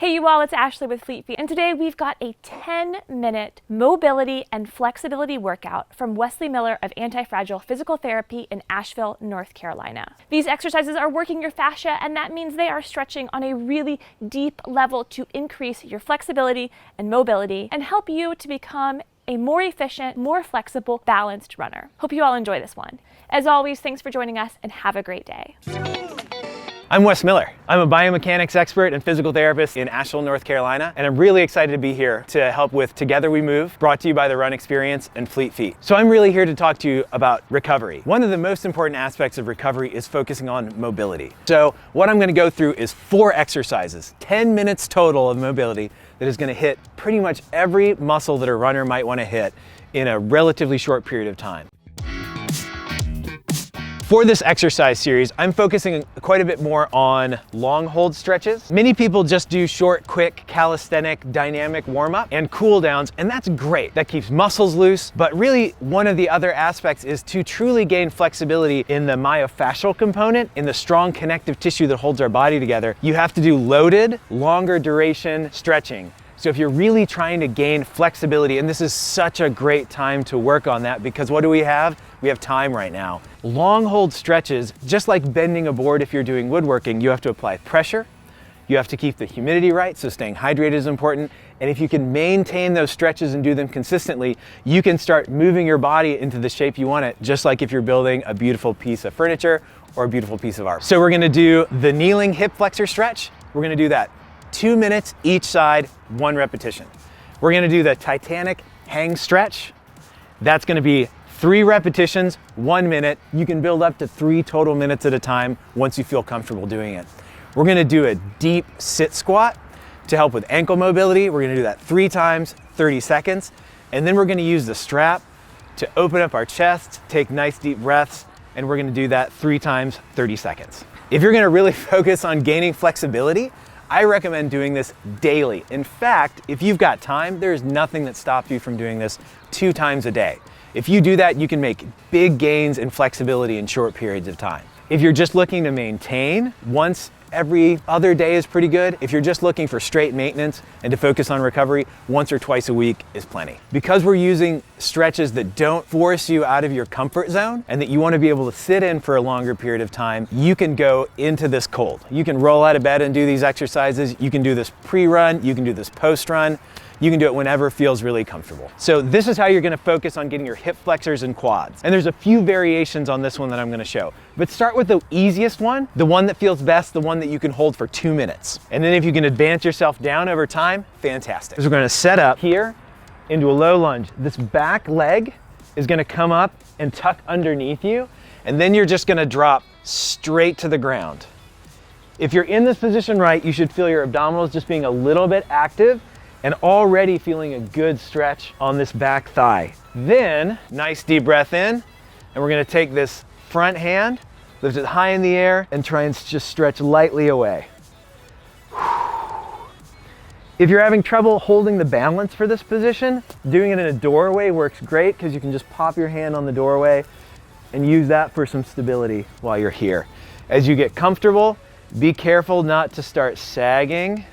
Hey you all, it's Ashley with Fleet Feet, and today we've got a 10-minute mobility and flexibility workout from Wes Miller of Anti-Fragile Physical Therapy in Asheville, North Carolina. These exercises are working your fascia, and that means they are stretching on a really deep level to increase your flexibility and mobility and help you to become a more efficient, more flexible, balanced runner. Hope you all enjoy this one. As always, thanks for joining us and have a great day. I'm Wes Miller. I'm a biomechanics expert and physical therapist in Asheville, North Carolina, and I'm really excited to be here to help with Together We Move, brought to you by the Run Experience and Fleet Feet. So I'm really here to talk to you about recovery. One of the most important aspects of recovery is focusing on mobility. So what I'm going to go through is 4 exercises, 10 minutes total of mobility that is going to hit pretty much every muscle that a runner might want to hit in a relatively short period of time. For this exercise series, I'm focusing quite a bit more on long hold stretches. Many people just do short, quick, calisthenic, dynamic warm-up and cool downs, and that's great. That keeps muscles loose, but really one of the other aspects is to truly gain flexibility in the myofascial component, in the strong connective tissue that holds our body together. You have to do loaded, longer duration stretching. So if you're really trying to gain flexibility, and this is such a great time to work on that, because what do we have? We have time right now. Long hold stretches, just like bending a board if you're doing woodworking, you have to apply pressure. You have to keep the humidity right, so staying hydrated is important. And if you can maintain those stretches and do them consistently, you can start moving your body into the shape you want it, just like if you're building a beautiful piece of furniture or a beautiful piece of art. So we're gonna do the kneeling hip flexor stretch. We're gonna do that 2 minutes each side, 1 repetition. We're gonna do the Titanic Hang Stretch. That's gonna be 3 repetitions, 1 minute. You can build up to 3 total minutes at a time once you feel comfortable doing it. We're gonna do a deep sit squat to help with ankle mobility. We're gonna do that 3 times, 30 seconds. And then we're gonna use the strap to open up our chest, take nice deep breaths, and we're gonna do that 3 times, 30 seconds. If you're gonna really focus on gaining flexibility, I recommend doing this daily. In fact, if you've got time, there's nothing that stops you from doing this 2 times a day. If you do that, you can make big gains in flexibility in short periods of time. If you're just looking to maintain, once every other day is pretty good. If you're just looking for straight maintenance and to focus on recovery, once or twice a week is plenty. Because we're using stretches that don't force you out of your comfort zone and that you want to be able to sit in for a longer period of time, you can go into this cold. You can roll out of bed and do these exercises. You can do this pre-run, you can do this post-run. You can do it whenever feels really comfortable. So this is how you're gonna focus on getting your hip flexors and quads. And there's a few variations on this one that I'm gonna show. But start with the easiest one, the one that feels best, the one that you can hold for 2 minutes. And then if you can advance yourself down over time, fantastic. So we're gonna set up here into a low lunge. This back leg is gonna come up and tuck underneath you, and then you're just gonna drop straight to the ground. If you're in this position right, you should feel your abdominals just being a little bit active and already feeling a good stretch on this back thigh. Then, nice deep breath in, and we're gonna take this front hand, lift it high in the air, and try and just stretch lightly away. If you're having trouble holding the balance for this position, doing it in a doorway works great because you can just pop your hand on the doorway and use that for some stability while you're here. As you get comfortable, be careful not to start sagging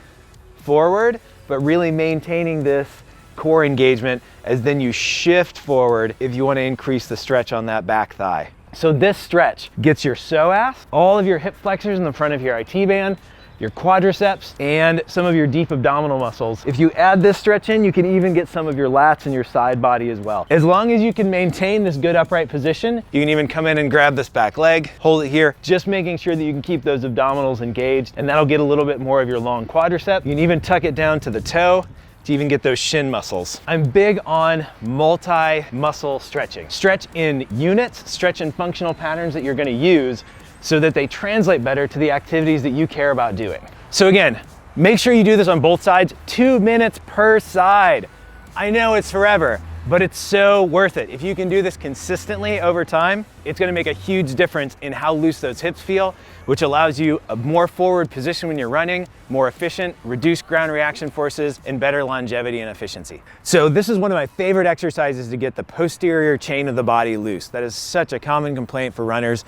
forward, but really maintaining this core engagement as then you shift forward if you want to increase the stretch on that back thigh. So this stretch gets your psoas, all of your hip flexors in the front of your IT band, your quadriceps, and some of your deep abdominal muscles. If you add this stretch in, you can even get some of your lats and your side body as well. As long as you can maintain this good upright position, you can even come in and grab this back leg, hold it here, just making sure that you can keep those abdominals engaged, and that'll get a little bit more of your long quadricep. You can even tuck it down to the toe to even get those shin muscles. I'm big on multi-muscle stretching. Stretch in units, stretch in functional patterns that you're gonna use so that they translate better to the activities that you care about doing. So again, make sure you do this on both sides, 2 minutes per side. I know it's forever, but it's so worth it. If you can do this consistently over time, it's gonna make a huge difference in how loose those hips feel, which allows you a more forward position when you're running, more efficient, reduced ground reaction forces, and better longevity and efficiency. So this is one of my favorite exercises to get the posterior chain of the body loose. That is such a common complaint for runners.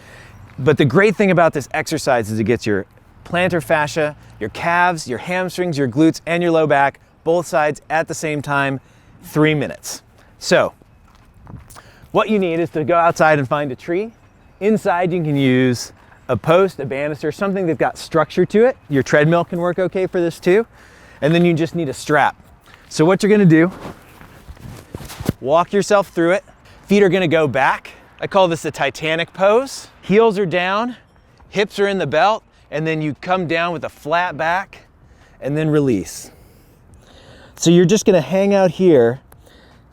But the great thing about this exercise is it gets your plantar fascia, your calves, your hamstrings, your glutes, and your low back, both sides at the same time, 3 minutes. So, what you need is to go outside and find a tree. Inside you can use a post, a banister, something that's got structure to it. Your treadmill can work okay for this too. And then you just need a strap. So what you're gonna do, walk yourself through it. Feet are gonna go back. I call this the Titanic pose. Heels are down, hips are in the belt, and then you come down with a flat back and then release. So you're just gonna hang out here.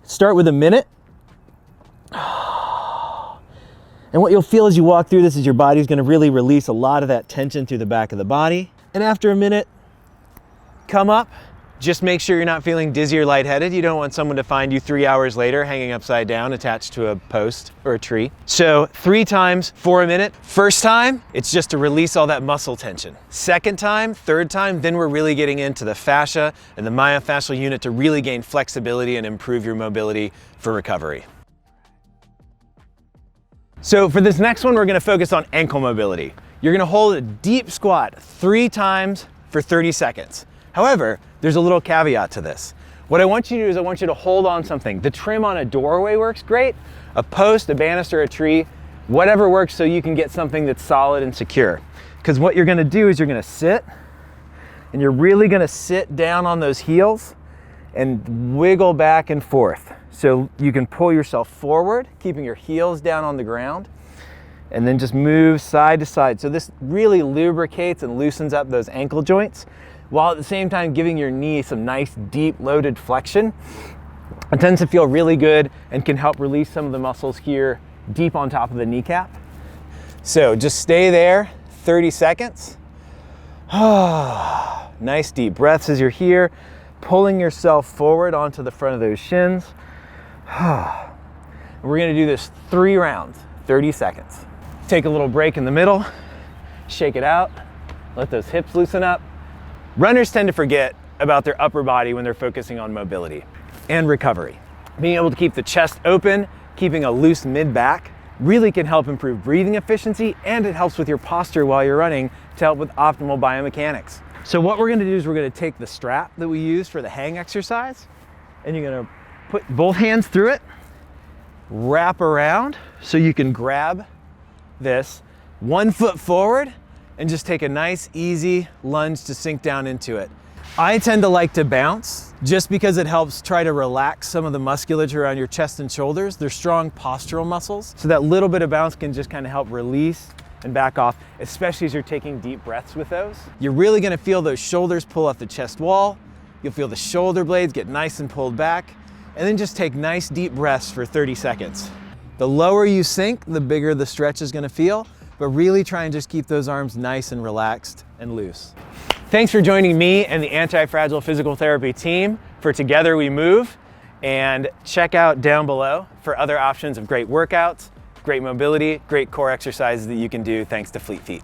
Start with a minute. And what you'll feel as you walk through this is your body's gonna really release a lot of that tension through the back of the body. And after a minute, come up. Just make sure you're not feeling dizzy or lightheaded. You don't want someone to find you 3 hours later hanging upside down attached to a post or a tree. So 3 times for a minute. First time, it's just to release all that muscle tension. Second time, third time, then we're really getting into the fascia and the myofascial unit to really gain flexibility and improve your mobility for recovery. So for this next one, we're gonna focus on ankle mobility. You're gonna hold a deep squat 3 times for 30 seconds. However, there's a little caveat to this. What I want you to do is I want you to hold on something. The trim on a doorway works great. A post, a banister, a tree, whatever works so you can get something that's solid and secure. Because what you're gonna do is you're gonna sit and you're really gonna sit down on those heels and wiggle back and forth. So you can pull yourself forward, keeping your heels down on the ground, and then just move side to side. So this really lubricates and loosens up those ankle joints, while at the same time giving your knee some nice deep loaded flexion. It tends to feel really good and can help release some of the muscles here deep on top of the kneecap. So just stay there 30 seconds. Nice deep breaths as you're here, pulling yourself forward onto the front of those shins. We're gonna do this 3 rounds, 30 seconds. Take a little break in the middle, shake it out, let those hips loosen up. Runners tend to forget about their upper body when they're focusing on mobility and recovery. Being able to keep the chest open, keeping a loose mid-back, really can help improve breathing efficiency, and it helps with your posture while you're running to help with optimal biomechanics. So what we're gonna do is we're gonna take the strap that we use for the hang exercise, and you're gonna put both hands through it, wrap around so you can grab this, 1 foot forward, and just take a nice easy lunge to sink down into it. I tend to like to bounce just because it helps try to relax some of the musculature around your chest and shoulders. They're strong postural muscles. So that little bit of bounce can just kind of help release and back off, especially as you're taking deep breaths with those. You're really gonna feel those shoulders pull off the chest wall. You'll feel the shoulder blades get nice and pulled back, and then just take nice deep breaths for 30 seconds. The lower you sink, the bigger the stretch is gonna feel, but really try and just keep those arms nice and relaxed and loose. Thanks for joining me and the Anti-Fragile Physical Therapy team for Together We Move, and check out down below for other options of great workouts, great mobility, great core exercises that you can do thanks to Fleet Feet.